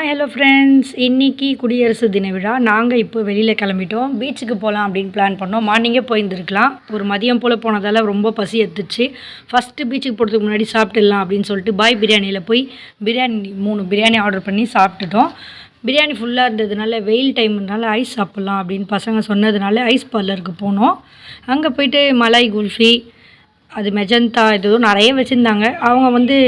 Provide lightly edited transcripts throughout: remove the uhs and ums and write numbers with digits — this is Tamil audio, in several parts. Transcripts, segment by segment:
ஹலோ ஃப்ரெண்ட்ஸ், இன்றைக்கி குடியரசு தின விழா. நாங்கள் இப்போ வெளியில் கிளம்பிட்டோம். பீச்சுக்கு போகலாம் அப்படின்னு பிளான் பண்ணோம். மார்னிங்கே போயிருந்துருக்கலாம். ஒரு மதியம் போல் போனதால் ரொம்ப பசி எடுத்துச்சு. ஃபஸ்ட்டு பீச்சுக்கு போகிறதுக்கு முன்னாடி சாப்பிட்டுடலாம் அப்படின்னு சொல்லிட்டு பாய் பிரியாணியில் போய் 3 பிரியாணி ஆர்டர் பண்ணி சாப்பிட்டுட்டோம். பிரியாணி ஃபுல்லாக இருந்ததுனால வெயில் டைம்னால ஐஸ் சாப்பிட்லாம் அப்படின்னு பசங்க சொன்னதுனால ஐஸ் பார்லருக்கு போனோம். அங்கே போயிட்டு மலாய் குல்ஃபி, அது மெஜந்தா, ஏதோ நிறைய வச்சுருந்தாங்க. அவங்க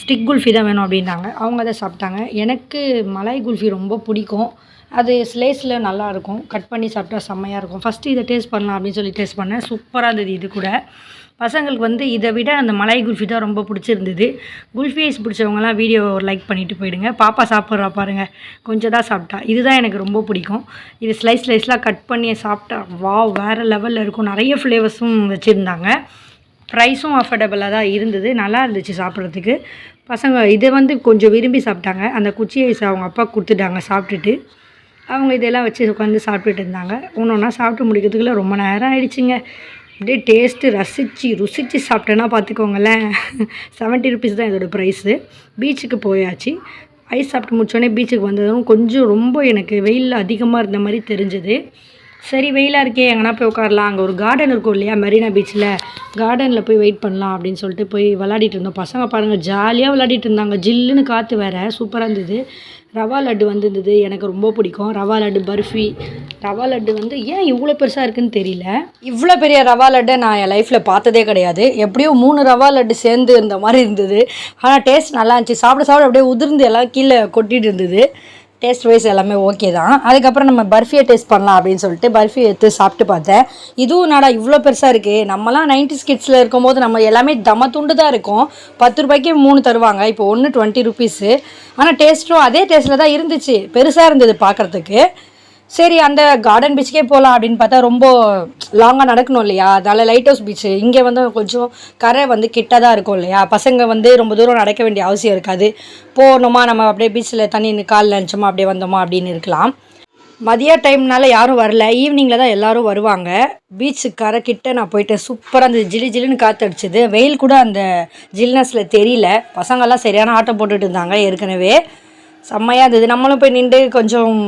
ஸ்டிக் குல்ஃபி தான் வேணும் அப்படின்னாங்க. அவங்க அதை சாப்பிட்டாங்க. எனக்கு மலாய் குல்ஃபி ரொம்ப பிடிக்கும். அது ஸ்லைஸில் நல்லாயிருக்கும். கட் பண்ணி சாப்பிட்டா செம்மையாக இருக்கும். ஃபஸ்ட்டு இதை டேஸ்ட் பண்ணலாம் அப்படின்னு சொல்லி டேஸ்ட் பண்ணேன். சூப்பராக இருந்தது. இது கூட பசங்களுக்கு இதை விட அந்த மலாய் குல்ஃபி தான் ரொம்ப பிடிச்சிருந்தது. குல்ஃபி ஐஸ் பிடிச்சவங்கலாம் வீடியோ ஒரு லைக் பண்ணிவிட்டு போயிடுங்க. பாப்பா சாப்பிட்றா பாருங்கள், கொஞ்சம் தான் சாப்பிட்டா. இதுதான் எனக்கு ரொம்ப பிடிக்கும். இது ஸ்லைஸ்லாம் கட் பண்ணி சாப்பிட்டா வேறு லெவலில் இருக்கும். நிறைய ஃப்ளேவர்ஸும் வச்சுருந்தாங்க. ப்ரைஸும் அஃபோர்டபுளாக தான் இருந்தது. நல்லா இருந்துச்சு சாப்பிட்றதுக்கு. பசங்க இதை கொஞ்சம் விரும்பி சாப்பிட்டாங்க. அந்த குச்சி ஐஸ் அவங்க அப்பா கொடுத்துட்டாங்க. சாப்பிட்டுட்டு அவங்க இதெல்லாம் வச்சு உட்காந்து சாப்பிட்டுட்டு இருந்தாங்க. ஒன்றா சாப்பிட்டு முடிக்கிறதுக்குள்ள ரொம்ப நேரம் ஆகிடுச்சிங்க. அப்படியே டேஸ்ட்டு ருசித்து சாப்பிட்டேன்னா பார்த்துக்கோங்களேன். 70 ருபீஸ் தான் இதோட ப்ரைஸு. பீச்சுக்கு போயாச்சு. ஐஸ் சாப்பிட்டு முடிச்சோடனே பீச்சுக்கு வந்ததும் கொஞ்சம் ரொம்ப எனக்கு வெயில் அதிகமாக இருந்த மாதிரி தெரிஞ்சுது. சரி, வெயிலாக இருக்கே, எங்கன்னா போய் உட்காரலாம். அங்கே ஒரு கார்டன் இருக்கும் இல்லையா, மெரினா பீச்சில். கார்டனில் போய் வெயிட் பண்ணலாம் அப்படின்னு சொல்லிட்டு போய் விளாடிட்டு இருந்தோம். பசங்க பாருங்கள், ஜாலியாக விளாடிட்டு இருந்தாங்க. ஜில்லுன்னு காற்று வேறு சூப்பராக இருந்தது. ரவா லட்டு வந்திருந்தது. எனக்கு ரொம்ப பிடிக்கும் ரவா லட்டு. பர்ஃபி ரவா லட்டு ஏன் இவ்வளோ பெருசாக இருக்குதுன்னு தெரியல. இவ்வளோ பெரிய ரவா லட்டை நான் என் லைஃப்பில் பார்த்ததே கிடையாது. எப்படியோ 3 ரவா லட்டு சேர்ந்து இருந்த மாதிரி இருந்தது. ஆனால் டேஸ்ட் நல்லா இருந்துச்சு. சாப்பிட அப்படியே உதிர்ந்து எல்லாம் கீழே கொட்டிகிட்டு இருந்தது. டேஸ்ட் வைஸ் எல்லாமே ஓகே தான். அதுக்கப்புறம் நம்ம பர்ஃபியை டேஸ்ட் பண்ணலாம் அப்படின்னு சொல்லிட்டு பர்ஃபி எடுத்து சாப்பிட்டு பார்த்தேன். இதுவும் நாடா இவ்வளோ பெருசாக இருக்குது. நம்மலாம் 90s கிட்ஸில் இருக்கும்போது நம்ம எல்லாமே தம துண்டு தான் இருக்கும். 10 ரூபாய்க்கு 3 தருவாங்க. இப்போ ஒன்று 20 ருபீஸு. ஆனால் டேஸ்ட்டும் அதே டேஸ்ட்டில் தான் இருந்துச்சு. பெருசாக இருந்தது பார்க்குறதுக்கு. சரி, அந்த கார்டன் பீச்சுக்கே போகலாம் அப்படின்னு பார்த்தா ரொம்ப லாங்காக நடக்கணும் இல்லையா. அதனால் லைட் ஹவுஸ் பீச்சு இங்கே கொஞ்சம் கரை கிட்ட தான் இருக்கும் இல்லையா. பசங்க ரொம்ப தூரம் நடக்க வேண்டிய அவசியம் இருக்காது. போகணுமா, நம்ம அப்படியே பீச்சில் தண்ணி கால் நினச்சோமா அப்படியே வந்தோமா அப்படின்னு இருக்கலாம். மதிய டைம்னால யாரும் வரல. ஈவினிங்கில் தான் எல்லோரும் வருவாங்க. பீச்சு கரை கிட்ட நான் போயிட்டேன். சூப்பராக இருந்தது. ஜில்லுன்னு காற்று அடிச்சிது. வெயில் கூட அந்த ஜில்னஸில் தெரியல. பசங்கள்லாம் சரியான ஆட்டம் போட்டுட்டு இருந்தாங்க. ஏற்கனவே செம்மையாக இருந்தது. நம்மளும் போய் நின்று கொஞ்சம்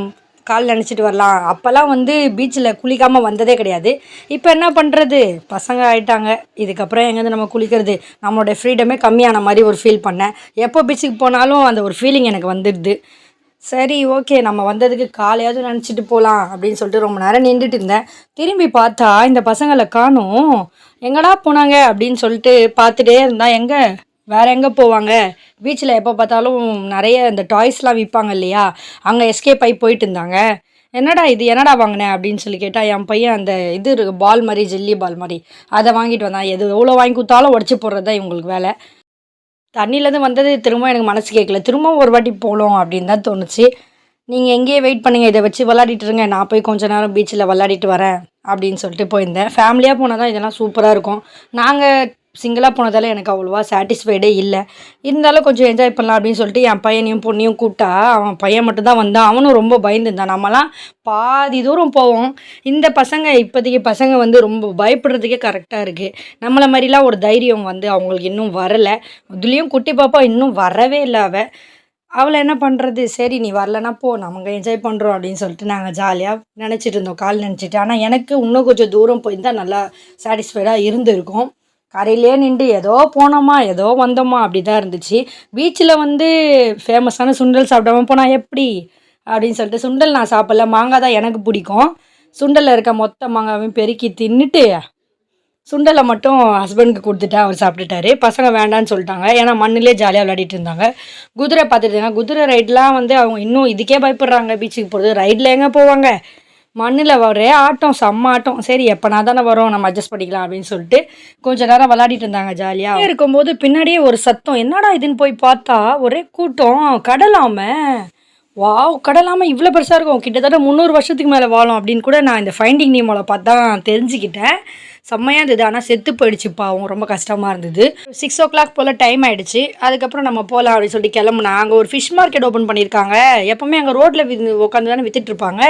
கால் நினச்சிட்டு வரலாம். அப்போல்லாம் பீச்சில் குளிக்காமல் வந்ததே கிடையாது. இப்போ என்ன பண்ணுறது, பசங்க ஆகிட்டாங்க. இதுக்கப்புறம் எங்கேருந்து நம்ம குளிக்கிறது, நம்மளோட ஃப்ரீடமே கம்மியான மாதிரி ஒரு ஃபீல் பண்ணேன். எப்போ பீச்சுக்கு போனாலும் அந்த ஒரு ஃபீலிங் எனக்கு வந்துடுது. சரி, ஓகே, நம்ம வந்ததுக்கு காலையாவது நினச்சிட்டு போகலாம் அப்படின்னு சொல்லிட்டு ரொம்ப நேரம் நின்றுட்டு இருந்தேன். திரும்பி பார்த்தா இந்த பசங்களை காணும். எங்கடா போனாங்க அப்படின்னு சொல்லிட்டு பார்த்துட்டே இருந்தால் வேறு எங்கே போவாங்க. பீச்சில் எப்போ பார்த்தாலும் நிறைய இந்த டாய்ஸ்லாம் விற்பாங்க இல்லையா, அங்கே எஸ்கேப் ஆகி போயிட்டு இருந்தாங்க. என்னடா வாங்கினேன் அப்படின்னு சொல்லி கேட்டால், என் பையன் அந்த பால் மாதிரி, ஜெல்லி பால் மாதிரி அதை வாங்கிட்டு வந்தான். எவ்வளோ வாங்கி கொடுத்தாலும் உடச்சி போடுறது தான் இவங்களுக்கு வேலை. தண்ணியிலேருந்து வந்தது திரும்ப எனக்கு மனசு கேட்கல. திரும்ப ஒரு வாட்டி போகலாம் அப்படின்னு தான் தோணுச்சு. நீங்கள் எங்கேயே வெயிட் பண்ணுங்கள், இதை வச்சு விளாடிட்டு இருங்க, நான் போய் கொஞ்ச நேரம் பீச்சில் விளாடிட்டு வரேன் அப்படின்னு சொல்லிட்டு போயிருந்தேன். ஃபேமிலியாக போனால் தான் இதெல்லாம் சூப்பராக இருக்கும். நாங்கள் சிங்கிளாக போனதால் எனக்கு அவ்வளோவா சாட்டிஸ்ஃபைடே இல்லை. இருந்தாலும் கொஞ்சம் என்ஜாய் பண்ணலாம் அப்படின்னு சொல்லிட்டு என் பையனையும் பொண்ணையும் கூப்பிட்டா, அவன் பையன் மட்டும்தான் வந்தான். அவனும் ரொம்ப பயந்துருந்தான். நம்மலாம் பாதி தூரம் போவோம். இந்த இப்போதைக்கு பசங்க ரொம்ப பயப்படுறதுக்கே கரெக்டாக இருக்குது. நம்மளை மாதிரிலாம் ஒரு தைரியம் அவங்களுக்கு இன்னும் வரலை. இதுலேயும் குட்டி பாப்பா இன்னும் வரவே இல்லை. அவளை என்ன பண்ணுறது, சரி நீ வரலன்னா போ, நம்ம என்ஜாய் பண்ணுறோம் அப்படின்னு சொல்லிட்டு நாங்கள் ஜாலியாக நினச்சிட்டு இருந்தோம், கால் நினச்சிட்டு. ஆனால் எனக்கு இன்னும் கொஞ்சம் தூரம் போயிருந்தால் நல்லா சாட்டிஸ்ஃபைடாக இருந்திருக்கும். கரையிலே நின்று ஏதோ போனோமா ஏதோ வந்தோமா அப்படி தான் இருந்துச்சு. பீச்சில் ஃபேமஸான சுண்டல் சாப்பிடாம போனால் எப்படி அப்படின்னு சொல்லிட்டு, சுண்டல் நான் சாப்பிடல, மாங்காய் தான் எனக்கு பிடிக்கும். சுண்டலில் இருக்க மொத்த மாங்காவையும் பெருக்கி தின்னுட்டு சுண்டலை மட்டும் ஹஸ்பண்டுக்கு கொடுத்துட்டா. அவர் சாப்பிட்டுட்டாரு. பசங்க வேண்டான்னு சொல்லிட்டாங்க. ஏன்னா மண்ணிலே ஜாலியாக விளையாடிட்டு இருந்தாங்க. குதிரை பார்த்துட்டு குதிரை ரைட்லாம் அவங்க இன்னும் இதுக்கே பயப்படுறாங்க. பீச்சுக்கு போகிறது ரைடில் எங்கே போவாங்க, மண்ணில் ஒரே ஆட்டம், செம்ம ஆட்டம். சரி, எப்போனா தானே வரோம், நம்ம அட்ஜஸ்ட் பண்ணிக்கலாம் அப்படின்னு சொல்லிட்டு கொஞ்சம் நேரம் விளையாடிட்டு இருந்தாங்க. ஜாலியாக இருக்கும்போது பின்னாடியே ஒரு சத்தம். என்னடா இதுன்னு போய் பார்த்தா ஒரே கூட்டம். கடலாமை, கடலாமை இவ்வளோ பெருசாக இருக்கும். கிட்டத்தட்ட 300 வருஷத்துக்கு மேலே வாழும் அப்படின்னு கூட நான் இந்த ஃபைண்டிங் நேமோவில் பார்த்து தான் தெரிஞ்சுக்கிட்டேன். செம்மையாக இருந்தது. ஆனால் செத்து போயிடுச்சுப்பா, ரொம்ப கஷ்டமாக இருந்தது. 6 o'clock போல் டைம் ஆகிடுச்சு. அதுக்கப்புறம் நம்ம போகலாம் அப்படின்னு சொல்லிட்டு கிளம்புனா, அங்கே ஒரு ஃபிஷ் மார்க்கெட் ஓப்பன் பண்ணியிருக்காங்க. எப்போவுமே அங்கே ரோட்டில் உட்காந்து தானே விற்றுட்ருப்பாங்க.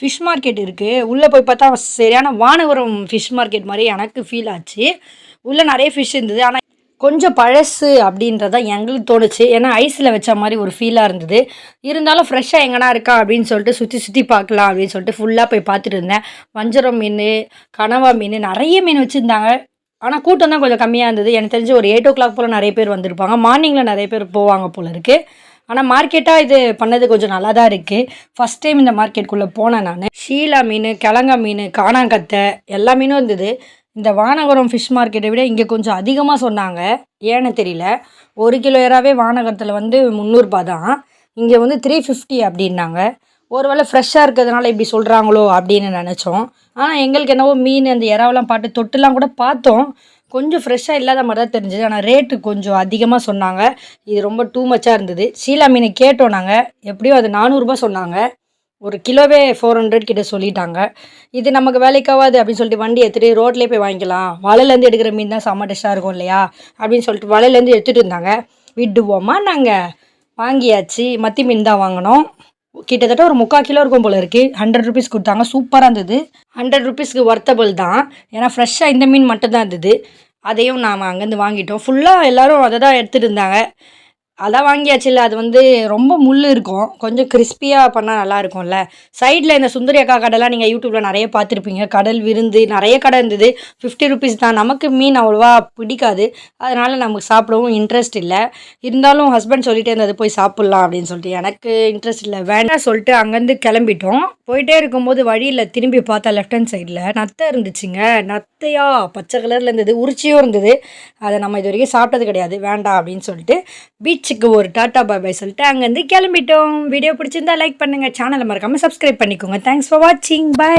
ஃபிஷ் மார்க்கெட் இருக்குது. உள்ளே போய் பார்த்தா சரியான வானவரம் ஃபிஷ் மார்க்கெட் மாதிரி எனக்கு ஃபீல் ஆச்சு. உள்ளே நிறைய ஃபிஷ் இருந்தது. ஆனால் கொஞ்சம் பழசு அப்படின்றதா எங்களுக்கு தோணுச்சு. ஏன்னா ஐஸில் வச்ச மாதிரி ஒரு ஃபீலாக இருந்தது. இருந்தாலும் ஃப்ரெஷ்ஷாக எங்கனா இருக்கா அப்படின்னு சொல்லிட்டு சுற்றி சுற்றி பார்க்கலாம் அப்படின்னு சொல்லிட்டு ஃபுல்லாக போய் பார்த்துட்டு இருந்தேன். வஞ்சரம் மீன், கனவா மீன் நிறைய மீன் வச்சுருந்தாங்க. ஆனால் கூட்டம் தான் கொஞ்சம் கம்மியாக இருந்தது. எனக்கு தெரிஞ்சு ஒரு 8:00 போல் நிறைய பேர் வந்திருப்பாங்க. மார்னிங்கில் நிறைய பேர் போவாங்க போல இருக்குது. ஆனால் மார்க்கெட்டாக இது பண்ணது கொஞ்சம் நல்லா தான் இருக்குது. ஃபஸ்ட் டைம் இந்த மார்க்கெட்டுக்குள்ளே போனேன் நான். ஷீலா மீன், கிழங்கா மீன், காணாங்கத்தை எல்லா மீனும் இருந்தது. இந்த வானகரம் ஃபிஷ் மார்க்கெட்டை விட இங்கே கொஞ்சம் அதிகமாக சொன்னாங்க. ஏன்னு தெரியல. 1 கிலோ இறாவே வானகரத்தில் வந்து ரூ. 300 தான். இங்கே வந்து 350 அப்படின்னாங்க. ஒரு வேளை ஃப்ரெஷ்ஷாக இருக்கிறதுனால இப்படி சொல்கிறாங்களோ அப்படின்னு நினச்சோம். ஆனால் எங்களுக்கு என்னவோ மீன் அந்த இறாவெல்லாம் பார்த்து தொட்டுலாம் கூட பார்த்தோம். கொஞ்சம் ஃப்ரெஷ்ஷாக இல்லாத மாதிரி தான் தெரிஞ்சுது. ஆனால் ரேட்டு கொஞ்சம் அதிகமாக சொன்னாங்க. இது ரொம்ப டூ மச்சாக இருந்தது. ஷீலா மீனை கேட்டோம் நாங்கள். எப்படியும் அது ரூ. 400 சொன்னாங்க. ஒரு கிலோவே 400 கிட்ட சொல்லிட்டாங்க. இது நமக்கு வேலைக்காகாது அப்படின்னு சொல்லிட்டு வண்டி எடுத்துகிட்டு ரோட்லேயே போய் வாங்கிக்கலாம். வலையிலேருந்து எடுக்கிற மீன் தான் செம்ம டேஸ்ட்டாக இருக்கும் இல்லையா அப்படின்னு சொல்லிட்டு வலையிலேருந்து எடுத்துகிட்டு இருந்தாங்க. விடுவோமா நாங்கள் வாங்கியாச்சு. மத்தி மீன் தான் வாங்கினோம். கிட்டத்தட்ட ஒரு 3/4 கிலோ இருக்கும் போல இருக்குது. ₹100 கொடுத்தாங்க. சூப்பராக இருந்தது. ₹100க்கு ஒர்த்தபிள் தான். ஏன்னா ஃப்ரெஷ்ஷாக இந்த மீன் மட்டும் தான் இருந்தது. அதையும் நாம் அங்கேருந்து வாங்கிட்டோம். ஃபுல்லாக எல்லோரும் அதை தான் எடுத்துகிட்டு இருந்தாங்க. அதான் வாங்கியாச்சு. இல்லை அது வந்து ரொம்ப முள் இருக்கும். கொஞ்சம் கிறிஸ்பியாக பண்ணால் நல்லா இருக்கும்ல. சைடில் இந்த சுந்தரி அக்கா கடைலாம் நீங்கள் யூடியூப்பில் நிறைய பார்த்துருப்பீங்க. கடல் விருந்து நிறைய கடை இருந்தது. ₹50 தான். நமக்கு மீன் அவ்வளோவா பிடிக்காது. அதனால் நமக்கு சாப்பிடவும் இன்ட்ரெஸ்ட் இல்லை. இருந்தாலும் ஹஸ்பண்ட் சொல்லிகிட்டே இருந்தது போய் சாப்பிட்லாம் அப்படின்னு சொல்லிட்டு. எனக்கு இன்ட்ரெஸ்ட் இல்லை, வேண்டாம் சொல்லிட்டு அங்கேருந்து கிளம்பிட்டோம். போயிட்டே இருக்கும்போது வழியில் திரும்பி பார்த்தா லெஃப்ட் ஹேண்ட் சைடில் நத்தை இருந்துச்சுங்க. நத்தையா பச்சை கலரில் இருந்தது, உரிச்சியும் இருந்தது. அதை நம்ம இது வரைக்கும் சாப்பிட்டது கிடையாது, வேண்டாம் அப்படின்னு சொல்லிட்டு பீச்சுக்கு ஒரு டாட்டா பாய் பாய் சொல்லிட்டு அங்கேருந்து கிளம்பிட்டோம். வீடியோ பிடிச்சிருந்தா லைக் பண்ணுங்கள், சேனலை மறக்காமல் சப்ஸ்கிரைப் பண்ணிக்கோங்க. தேங்க்ஸ் ஃபார் வாட்சிங். பை.